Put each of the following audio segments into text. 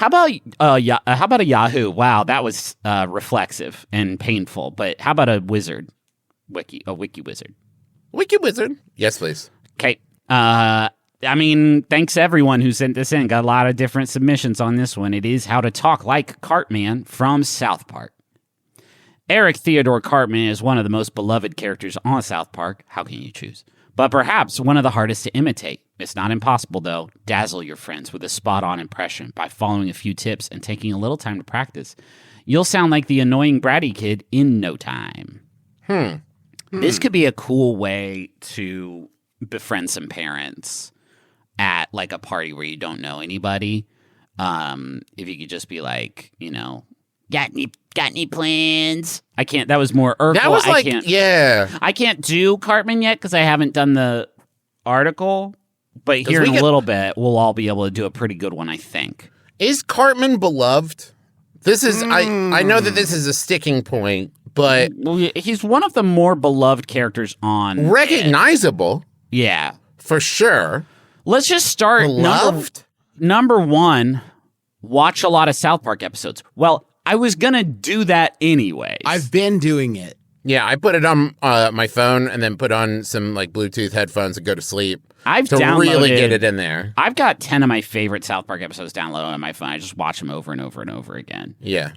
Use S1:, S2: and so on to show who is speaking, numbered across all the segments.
S1: How about a Yahoo? Wow, that was reflexive and painful. But how about a wizard? A wiki wizard.
S2: Wiki wizard. Yes, please.
S1: Okay. I mean, thanks everyone who sent this in. Got a lot of different submissions on this one. It is How to Talk Like Cartman from South Park. Eric Theodore Cartman is one of the most beloved characters on South Park. How can you choose? But perhaps one of the hardest to imitate. It's not impossible, though. Dazzle your friends with a spot-on impression by following a few tips and taking a little time to practice. You'll sound like the annoying bratty kid in no time. This could be a cool way to befriend some parents at like a party where you don't know anybody. If you could just be like, got any plans? I can't. That was more Urkel.
S2: That was like,
S1: I can't do Cartman yet because I haven't done the article. But here in a little bit, we'll all be able to do a pretty good one, I think.
S2: Is Cartman beloved? This is I know that this is a sticking point, but
S1: he's one of the more beloved characters on
S2: recognizable.
S1: Yeah,
S2: for sure.
S1: Let's just start.
S2: Beloved.
S1: Number one, watch a lot of South Park episodes. Well, I was gonna do that anyways.
S3: I've been doing it.
S2: Yeah, I put it on my phone and then put on some like Bluetooth headphones and go to sleep.
S1: I've
S2: to really get it in there.
S1: I've got 10 of my favorite South Park episodes downloaded on my phone. I just watch them over and over and over again.
S2: Yeah.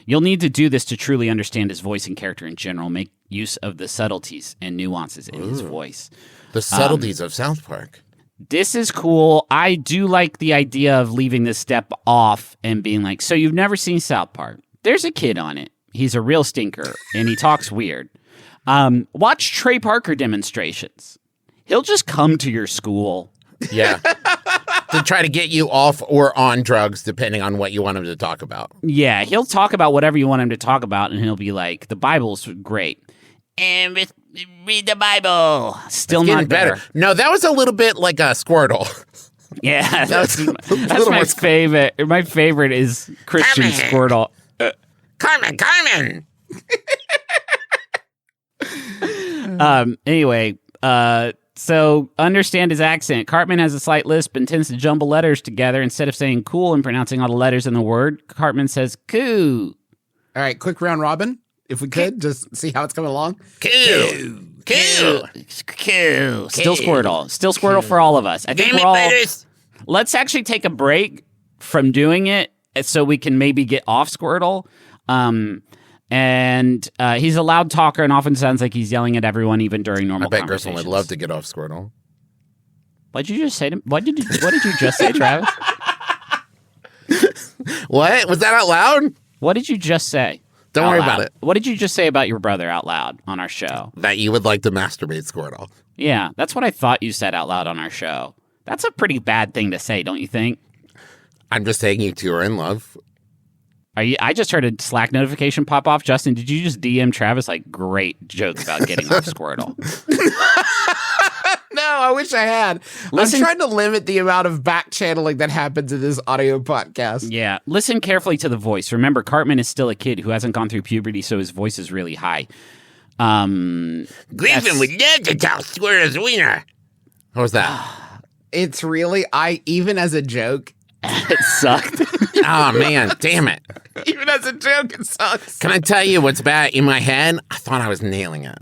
S1: You'll need to do this to truly understand his voice and character in general. Make use of the subtleties and nuances in his voice.
S2: The subtleties of South Park.
S1: This is cool. I do like the idea of leaving this step off and being like, so you've never seen South Park. There's a kid on it. He's a real stinker, and he talks weird. Watch Trey Parker demonstrations. He'll just come to your school.
S2: Yeah. To try to get you off or on drugs, depending on what you want him to talk about.
S1: Yeah, he'll talk about whatever you want him to talk about, and he'll be like, the Bible's great. And read the Bible. Still
S2: it's
S1: not
S2: better. No, that was a little bit like a Squirtle.
S1: Yeah, that's my favorite. My favorite is Christian Squirtle.
S2: Cartman!
S1: Anyway, so understand his accent. Cartman has a slight lisp and tends to jumble letters together. Instead of saying cool and pronouncing all the letters in the word, Cartman says coo.
S3: All right, quick round robin, if we could, just see how it's coming along.
S2: Coo.
S1: Still Squirtle for all of us. I think we're all. Let's actually take a break from doing it so we can maybe get off Squirtle. And he's a loud talker and often sounds like he's yelling at everyone, even during normal conversations. I bet Grissom
S2: would love to get off Squirtle.
S1: What did you just say? What did you just say, Travis?
S2: What? Was that out loud?
S1: What did you just say?
S2: Don't worry about it.
S1: What did you just say about your brother out loud on our show?
S2: That you would like to masturbate Squirtle.
S1: Yeah, that's what I thought you said out loud on our show. That's a pretty bad thing to say, don't you think?
S2: I'm just saying you two are in love.
S1: I just heard a Slack notification pop off. Justin, did you just DM Travis like great joke about getting off Squirtle?
S3: No, I wish I had. I'm trying to limit the amount of back channeling that happens in this audio podcast.
S1: Yeah. Listen carefully to the voice. Remember, Cartman is still a kid who hasn't gone through puberty, so his voice is really high.
S2: Griffin would love to tell Squirtle's wiener. What was that?
S3: It's really, even as a joke,
S1: it sucked.
S2: Oh, man. Damn it.
S3: Even as a joke, it sucks.
S2: Can I tell you what's bad? In my head, I thought I was nailing it.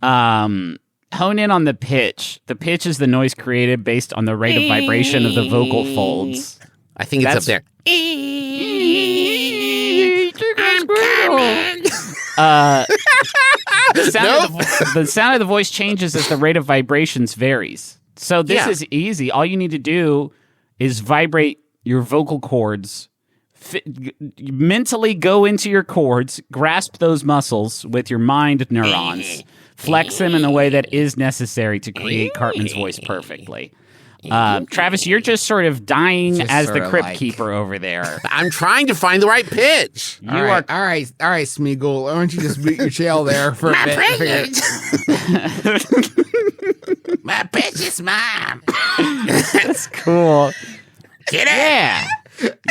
S1: Hone in on the pitch. The pitch is the noise created based on the rate of vibration of the vocal folds.
S2: I think it's up there.
S1: The sound of the voice changes as the rate of vibrations varies. So this is easy. All you need to do is vibrate your vocal cords. Mentally go into your cords, grasp those muscles with your mind neurons, flex them in the way that is necessary to create Cartman's voice perfectly. Travis, you're just sort of dying as the crypt keeper over there.
S2: I'm trying to find the right pitch.
S3: All right, Smeagol. Why don't you just beat your tail there for a bit?
S2: My precious mom.
S1: That's cool.
S2: Kitty.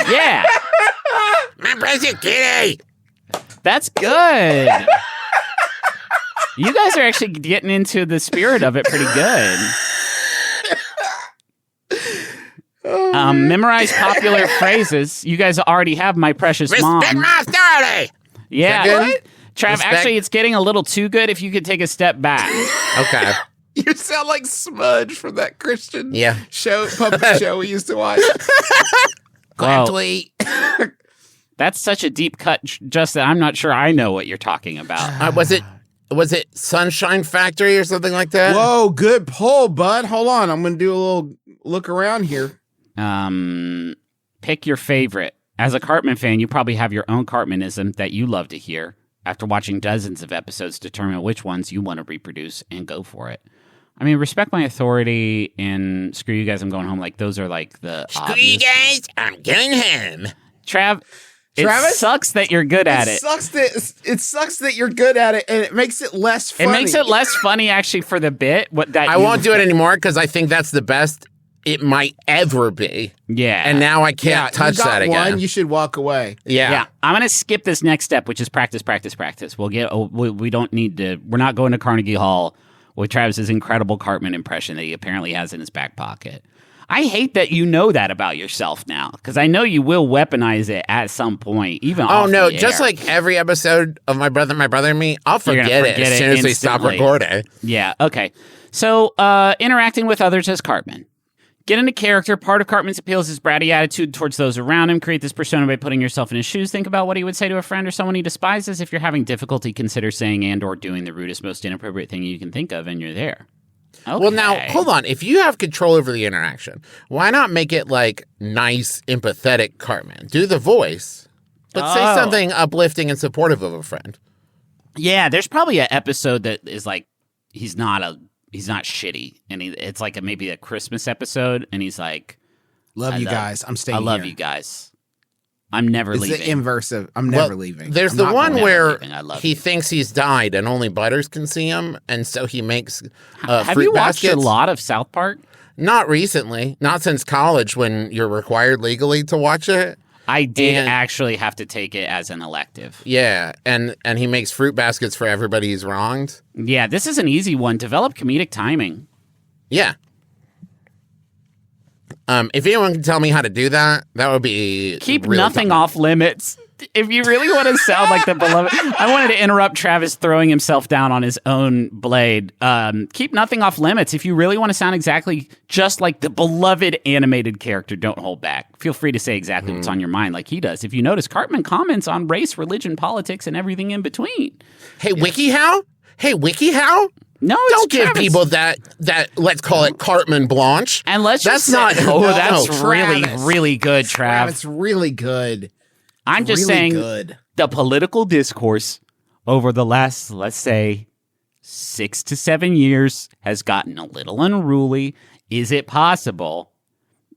S1: Yeah.
S2: My precious kitty.
S1: That's good. You guys are actually getting into the spirit of it pretty good. Memorize popular phrases. You guys already have my precious mom.
S2: Respect my authority.
S1: Yeah.
S3: What?
S1: Trav,
S2: Respect.
S1: actually, it's getting a little too good if you could take a step back.
S2: Okay.
S3: You sound like Smudge from that Christian puppet show we used to watch.
S1: Whoa.
S3: Tweet.
S1: That's such a deep cut, Justin. I'm not sure I know what you're talking about.
S2: Was it Sunshine Factory or something like that?
S3: Whoa, good pull, bud. Hold on. I'm going to do a little look around here.
S1: Pick your favorite. As a Cartman fan, you probably have your own Cartmanism that you love to hear. After watching dozens of episodes, determine which ones you want to reproduce and go for it. I mean, respect my authority and screw you guys, I'm going home. Like, those are like the
S2: Screw you guys, I'm going home.
S1: Travis,
S3: Travis?
S1: sucks that you're good at it.
S3: It sucks that you're good at it, and it makes it less funny.
S1: It makes it less funny, actually, for the bit.
S2: I won't do it anymore because I think that's the best it might ever be.
S1: Yeah.
S2: And now I can't touch
S3: you got
S2: that again.
S3: one, you should walk away.
S1: Yeah. I'm going to skip this next step, which is practice. We'll we don't need to, we're not going to Carnegie Hall with Travis's incredible Cartman impression that he apparently has in his back pocket. I hate that you know that about yourself now, because I know you will weaponize it at some point, even off
S2: no,
S1: the
S2: just
S1: air.
S2: like every episode of My Brother and Me, I'll forget it as soon as we stop
S1: instantly.
S2: recording.
S1: Yeah, okay. So, interacting with others as Cartman. Get into character. Part of Cartman's appeal is his bratty attitude towards those around him. Create this persona by putting yourself in his shoes. Think about what he would say to a friend or someone he despises. If you're having difficulty, consider saying and or doing the rudest, most inappropriate thing you can think of, and you're there. Okay.
S2: Well, now, hold on. If you have control over the interaction, why not make it like nice, empathetic Cartman? Do the voice, but say something uplifting and supportive of a friend.
S1: Yeah, there's probably an episode that is like, he's not shitty, and it's like maybe a Christmas episode, and he's like,
S3: Love you guys. I'm staying
S1: I love
S3: here.
S1: you guys. I'm never
S3: It's
S1: leaving.
S3: the inverse of I'm never leaving.
S2: There's
S3: I'm
S2: the
S3: not
S2: one
S3: going.
S2: where
S1: leaving. I love
S2: he
S1: you.
S2: thinks he's died and only Butters can see him, and so he makes
S1: Have
S2: fruit
S1: you watched
S2: baskets.
S1: a lot of South Park?
S2: Not recently, not since college when you're required legally to watch it.
S1: I did
S2: And-
S1: actually have to take it as an elective.
S2: Yeah, and he makes fruit baskets for everybody he's wronged.
S1: Yeah, this is an easy one. Develop comedic timing.
S2: Yeah. If anyone can tell me how to do that, that would be
S1: Keep
S2: really
S1: nothing
S2: fun.
S1: off limits. If you really want to sound like the beloved, I wanted to interrupt Travis throwing himself down on his own blade. Keep nothing off limits. If you really want to sound exactly just like the beloved animated character, don't hold back. Feel free to say exactly what's on your mind, like he does. If you notice, Cartman comments on race, religion, politics, and everything in between.
S2: Hey, WikiHow? Hey, WikiHow?
S1: No, it's
S2: Don't give
S1: Travis.
S2: people that let's call it Cartman Blanche.
S1: And let's
S2: That's
S1: just
S2: not.
S1: say, that's
S2: no.
S1: really good, Trav.
S3: It's really good.
S1: I'm just
S3: really
S1: saying
S3: good.
S1: the political discourse over the last, let's say, 6 to 7 years has gotten a little unruly. Is it possible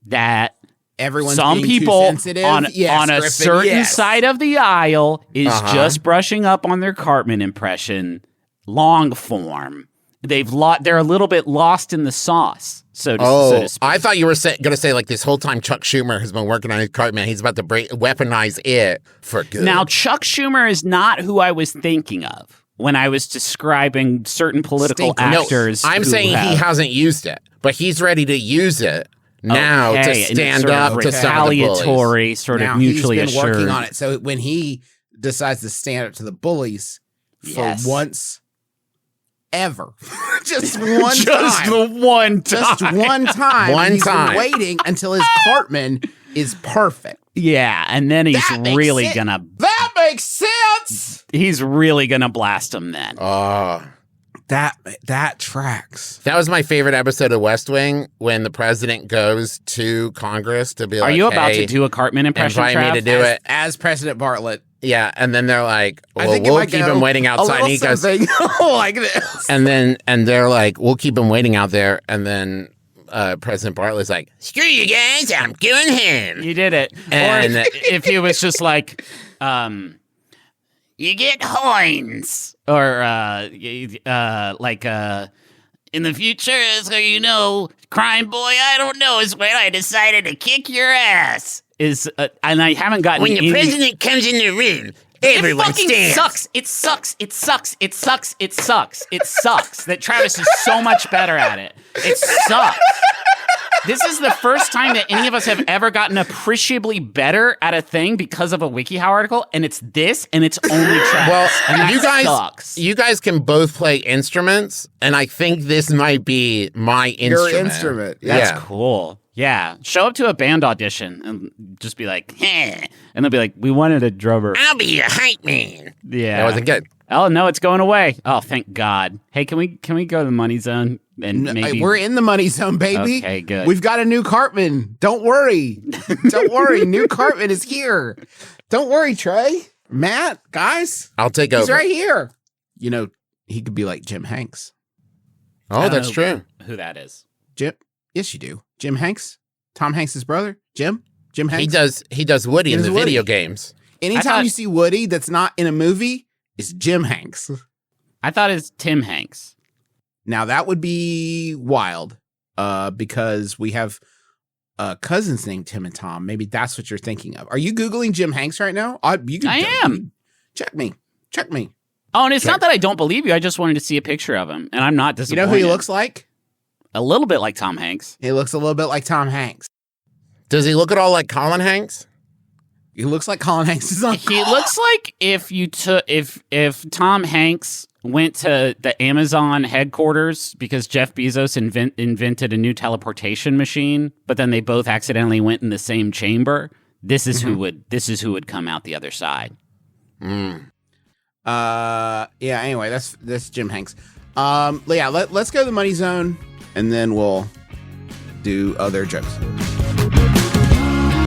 S1: that
S3: Everyone's
S1: some
S3: being too
S1: people
S3: sensitive?
S1: on
S3: Yes,
S1: a
S3: Griffin,
S1: certain
S3: yes.
S1: side of the aisle is just brushing up on their Cartman impression, long form? They're a little bit lost in the sauce, so to speak.
S2: I thought you were going to say like this whole time Chuck Schumer has been working on his Cartman. He's about to weaponize it for good.
S1: Now, Chuck Schumer is not who I was thinking of when I was describing certain political actors.
S2: I'm
S1: who
S2: saying he hasn't used it, but he's ready to use it now to
S1: Okay, and
S2: stand
S1: sort of
S2: up to some of the bullies.
S1: retaliatory, sort
S3: Now
S1: of mutually
S3: he's been
S1: assured.
S3: working on it. So when he decides to stand up to the bullies for
S1: Yes.
S3: once ever, just one
S1: Just
S3: time,
S1: the one time.
S3: just one time,
S2: One
S3: he's been
S2: time.
S3: waiting until his Cartman is perfect.
S1: Yeah, and then he's
S3: That makes
S1: really
S3: sense.
S1: gonna
S3: That makes sense.
S1: blast him then.
S3: That tracks.
S2: That was my favorite episode of West Wing when the president goes to Congress to be
S1: Are
S2: like,
S1: you about
S2: hey,
S1: to do a Cartman impression,
S2: invite
S1: Trav?
S2: me to do it.
S3: As President Bartlett.
S2: Yeah, and then they're like,
S3: I
S2: well,
S3: think it
S2: we'll
S3: might
S2: keep
S3: go
S2: him waiting outside.
S3: a
S2: And he
S3: little
S2: goes,
S3: something like this.
S2: and they're like, we'll keep him waiting out there. And then President Bartlett's like, screw you guys, I'm going home.
S1: You did it.
S2: And-
S1: or if he was just like, you get Hoynes. Or in the future, so you know, crime boy, I don't know, is when I decided to kick your ass. And I haven't gotten
S2: When the
S1: any-
S2: president comes in the room, everyone
S1: it fucking
S2: stands.
S1: sucks. It sucks. It sucks. It sucks. It sucks. It sucks that Travis is so much better at it. It sucks. This is the first time that any of us have ever gotten appreciably better at a thing because of a WikiHow article, and it's this, and it's only tracks.
S2: Well,
S1: and that
S2: you guys can both play instruments, and I think this might be my instrument.
S3: Your instrument.
S1: That's cool. Yeah. Show up to a band audition and just be like, "Heh," and they'll be like, "We wanted a drummer."
S2: I'll be a hype man.
S1: Yeah.
S2: That wasn't good.
S1: Oh no, it's going away. Oh, thank God. Hey, can we go to the money zone and maybe
S3: We're in the money zone, baby.
S1: Okay, good.
S3: We've got a new Cartman. Don't worry. Don't worry. New Cartman is here. Don't worry, Trey. Matt, guys.
S2: I'll take
S3: He's
S2: over.
S3: right here. You know, he could be like Jim Hanks.
S2: Oh, that's true.
S1: Who that is?
S3: Jim? Yes, you do. Jim Hanks? Tom Hanks' brother? Jim Hanks?
S2: He does Woody in the
S3: Woody.
S2: video games.
S3: Anytime you see Woody that's not in a movie, it's Jim Hanks.
S1: I thought it's Tim Hanks.
S3: Now, that would be wild because we have cousins named Tim and Tom. Maybe that's what you're thinking of. Are you Googling Jim Hanks right now?
S1: I am.
S3: Check me.
S1: Oh, and it's not that I don't believe you. I just wanted to see a picture of him, and I'm not
S3: You
S1: disappointed.
S3: know who he looks like?
S1: A little bit like Tom Hanks.
S3: He looks a little bit like Tom Hanks.
S2: Does he look at all like Colin Hanks?
S3: He looks like Colin Hanks is on.
S1: He looks like if you took if Tom Hanks went to the Amazon headquarters because Jeff Bezos invented a new teleportation machine, but then they both accidentally went in the same chamber. This is who would come out the other side.
S3: Yeah. Anyway, that's Jim Hanks. Yeah. Let's go to the money zone, and then we'll do other jokes.